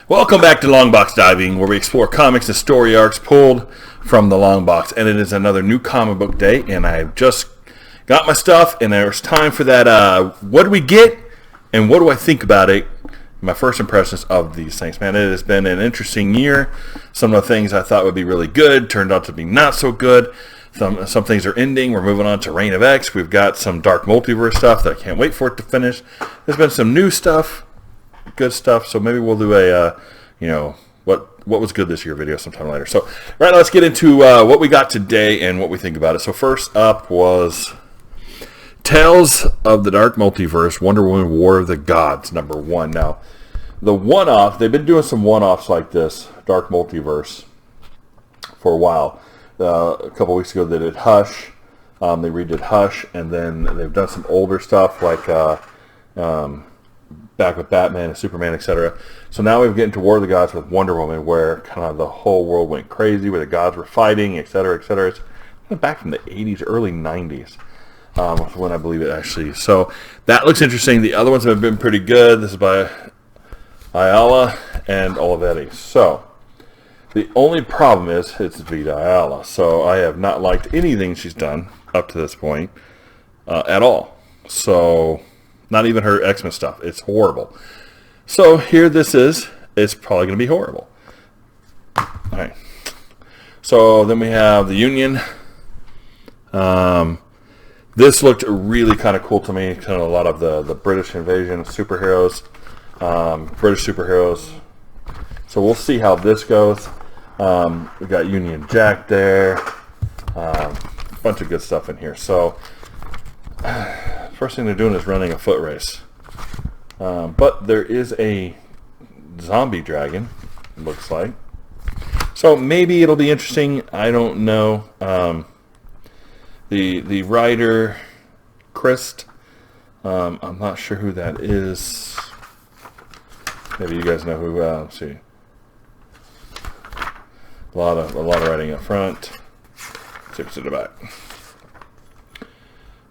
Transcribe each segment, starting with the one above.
Welcome back to Longbox Diving, where we explore comics and story arcs pulled from the long box. And it is another new comic book day, and I've just got my stuff, and there's time for that, what do we get, and what do I think about it? My first impressions of these things. Man, it has been an interesting year. Some of the things I thought would be really good turned out to be not so good. Some things are ending. We're moving on to Reign of X. We've got some Dark Multiverse stuff that I can't wait for it to finish. There's been some new stuff, good stuff, so maybe we'll do a, what was good this year video sometime later. So, right, let's get into what we got today and what we think about it. So first up was Tales of the Dark Multiverse, Wonder Woman War of the Gods, #1. Now, the one-off, they've been doing some one-offs like this, Dark Multiverse, for a while. A couple weeks ago they did Hush, they redid Hush, and then they've done some older stuff like back with Batman and Superman, etc. So now we're getting to War of the Gods with Wonder Woman, where kind of the whole world went crazy, where the gods were fighting, etc., etc. It's back from the 80s, early 90s. When I believe it actually. So that looks interesting. The other ones have been pretty good. This is by Ayala and Olivetti. So the only problem is it's Vita Ayala. So I have not liked anything she's done up to this point at all. So not even her X-Men stuff. It's horrible. So here this is. It's probably going to be horrible. All right. So then we have the Union. This looked really kind of cool to me. Kind of a lot of the British invasion of superheroes, British superheroes. So we'll see how this goes. We got Union Jack there. A bunch of good stuff in here. So first thing they're doing is running a foot race. But there is a zombie dragon, it looks like. So maybe it'll be interesting. I don't know. The writer, Christ, I'm not sure who that is. Maybe you guys know who. Let's see. A lot of writing up front. Let's see what's in the back.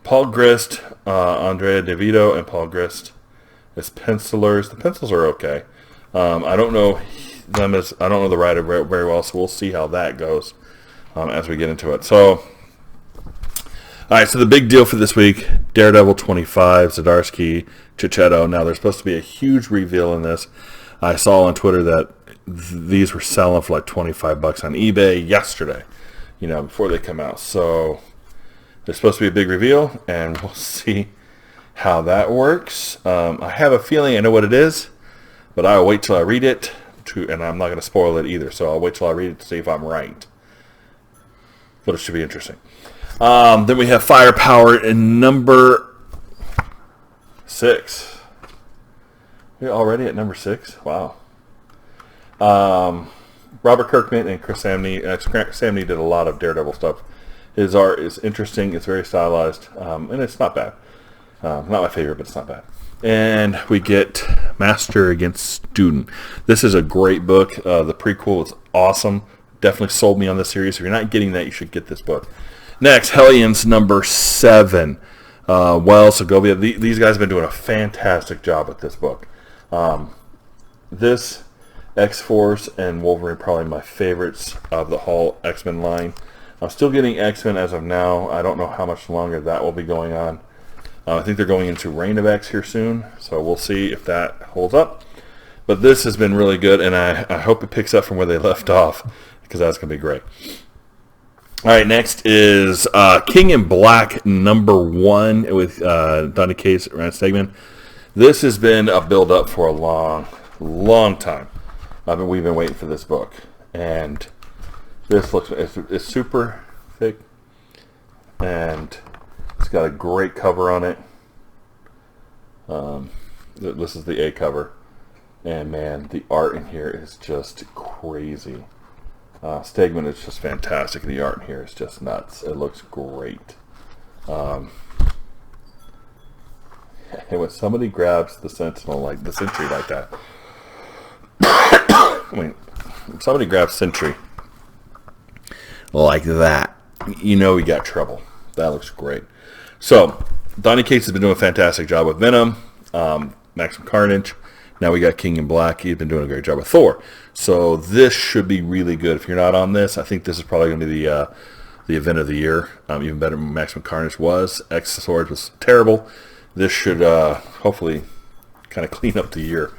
Paul Grist, Andrea DeVito, and Paul Grist as pencilers. The pencils are okay. I don't know them as I don't know the writer very well, so we'll see how that goes as we get into it. So. All right, so the big deal for this week, Daredevil 25, Zdarsky, Chichetto. Now, there's supposed to be a huge reveal in this. I saw on Twitter that these were selling for like $25 on eBay yesterday, before they come out. So there's supposed to be a big reveal, and we'll see how that works. I have a feeling I know what it is, but I'll wait till I read it, and I'm not going to spoil it either. So I'll wait till I read it to see if I'm right. But it should be interesting. Then we have Firepower in #6. We're already at #6? Wow. Robert Kirkman and Chris Samney. Samney did a lot of Daredevil stuff. His art is interesting. It's very stylized. And it's not bad. Not my favorite, but it's not bad. And we get Master Against Student. This is a great book. The prequel is awesome. Definitely sold me on this series. If you're not getting that, you should get this book. Next, Hellions #7. Wells, Segovia. These guys have been doing a fantastic job with this book. This, X-Force, and Wolverine probably my favorites of the whole X-Men line. I'm still getting X-Men as of now. I don't know how much longer that will be going on. I think they're going into Reign of X here soon, so we'll see if that holds up. But this has been really good, and I hope it picks up from where they left off, because that's going to be great. All right, next is King in Black #1 with Donny Cates and Rand Stegman. This has been a build-up for a long time. We've been waiting for this book, and this looks it's super thick, and it's got a great cover on it. This is the A cover, and man, the art in here is just crazy. Stegman is just fantastic. The art in here is just nuts. It looks great. And when somebody grabs the Sentinel, like the Sentry, like that, when somebody grabs Sentry like that, we got trouble. That looks great. So, Donny Cates has been doing a fantastic job with Venom, Maximum Carnage, Now we got King in Black. He's been doing a great job with Thor. So this should be really good. If you're not on this, I think this is probably going to be the event of the year. Even better than Maximum Carnage was. X Swords was terrible. This should hopefully kind of clean up the year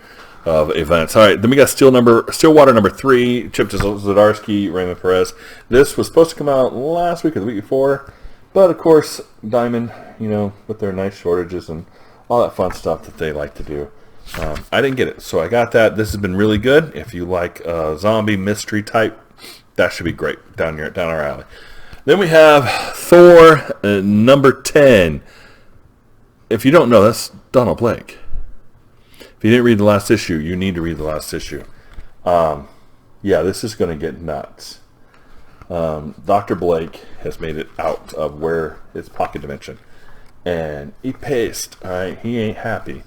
of events. All right, then we got Stillwater number 3, Chip Zdarsky, Raymond Perez. This was supposed to come out last week or the week before, but of course, Diamond, with their nice shortages and all that fun stuff that they like to do. I didn't get it, so I got that. This has been really good. If you like zombie mystery type, that should be great down our alley. Then we have Thor number 10. If you don't know, that's Donald Blake. If you didn't read the last issue, you need to read the last issue. Yeah, this is going to get nuts. Dr. Blake has made it out of where his pocket dimension. And he pissed, all right? He ain't happy.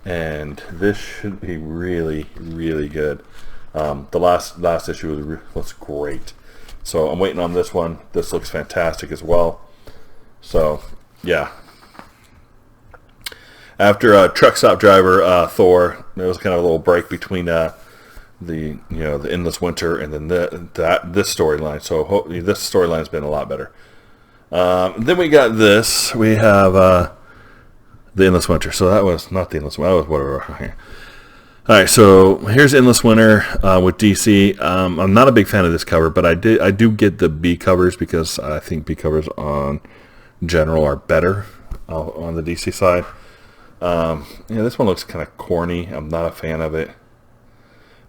And this should be really, really good. The last issue was great. So I'm waiting on this one. This looks fantastic as well. So, yeah. After Truck Stop Driver Thor, there was kind of a little break between the Endless Winter and then this storyline. So hopefully this storyline's been a lot better. Then we got this. We have the Endless Winter. So that was not the Endless Winter. That was whatever. All right. So here's Endless Winter with DC. I'm not a big fan of this cover, but I do get the B covers because I think B covers on general are better on the DC side. This one looks kind of corny. I'm not a fan of it,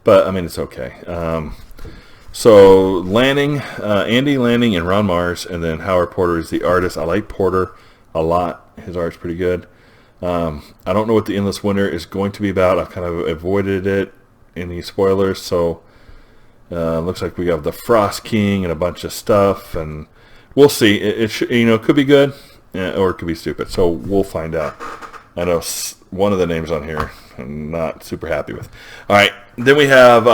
but I mean it's okay. So Andy Lanning and Ron Mars, and then Howard Porter is the artist. I like Porter a lot. His art's pretty good. I don't know what the Endless Winter is going to be about. I've kind of avoided it, any spoilers. So looks like we have the Frost King and a bunch of stuff, and we'll see. It could be good, or it could be stupid. So we'll find out. I know one of the names on here I'm not super happy with. All right, then we have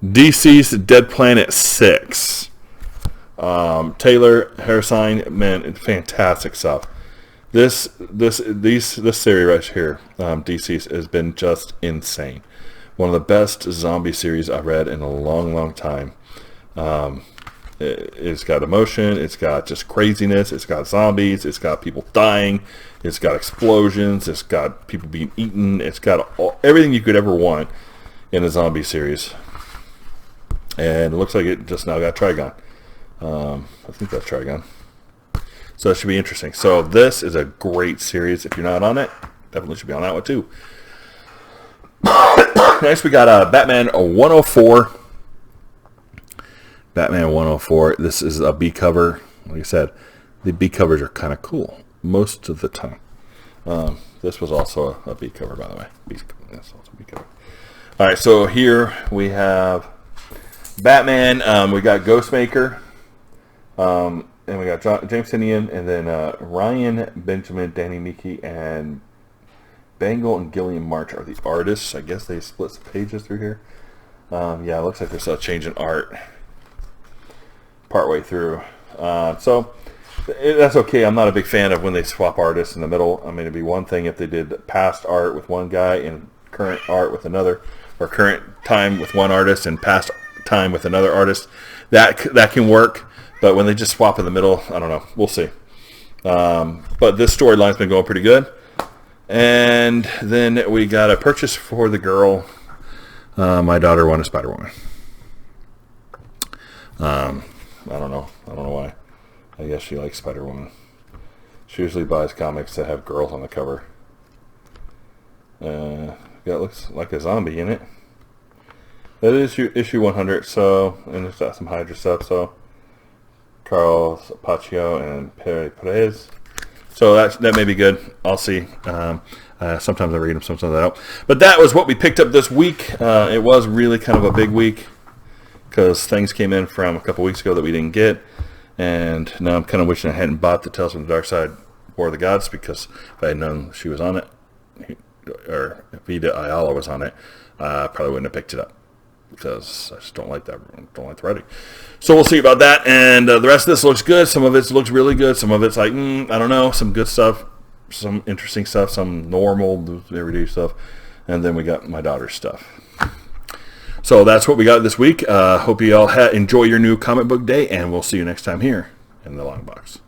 DC's Dead Planet 6. Taylor Harrison, man, fantastic stuff. This series right here, DC's, has been just insane. One of the best zombie series I've read in a long, long time. It's got emotion, it's got just craziness, it's got zombies, it's got people dying, it's got explosions, it's got people being eaten, it's got everything you could ever want in a zombie series. And it looks like it just now got Trigon. I think that's Trigon. So it should be interesting. So this is a great series. If you're not on it, definitely should be on that one too. Next we got Batman 104. Batman 104. This is a B cover. Like I said, the B covers are kind of cool most of the time. This was also a B cover, by the way. That's also a B cover. All right, so here we have Batman. We got Ghostmaker, and we got James Tynion, and then Ryan Benjamin, Danny Miki, and Bangle and Gillian March are the artists. I guess they split some pages through here. Yeah, it looks like there's a change in art partway through. So that's okay. I'm not a big fan of when they swap artists in the middle. I mean, it'd be one thing if they did past art with one guy and current art with another, or current time with one artist and past time with another artist. That can work. But when they just swap in the middle, I don't know. We'll see. But this storyline's been going pretty good. And then we got a purchase for the girl. My daughter wanted Spider-Woman. I don't know why. I guess she likes Spider-Woman. She usually buys comics that have girls on the cover. Yeah, it looks like a zombie in it. That is issue 100, so, and it's got some Hydra stuff, so. Carl Paccio and Perez. So that may be good. I'll see. Sometimes I read them, sometimes I don't. But that was what we picked up this week. It was really kind of a big week because things came in from a couple weeks ago that we didn't get. And now I'm kind of wishing I hadn't bought the Tales from the Dark Side War of the Gods, because if I had known she was on it, or if Vida Ayala was on it, I probably wouldn't have picked it up, because I just don't like that. Don't like the writing. So we'll see about that. And the rest of this looks good. Some of it looks really good. Some of it's like, I don't know. Some good stuff, some interesting stuff, some normal, everyday stuff. And then we got my daughter's stuff. So that's what we got this week. Hope you all enjoy your new comic book day, and we'll see you next time here in the Long Box.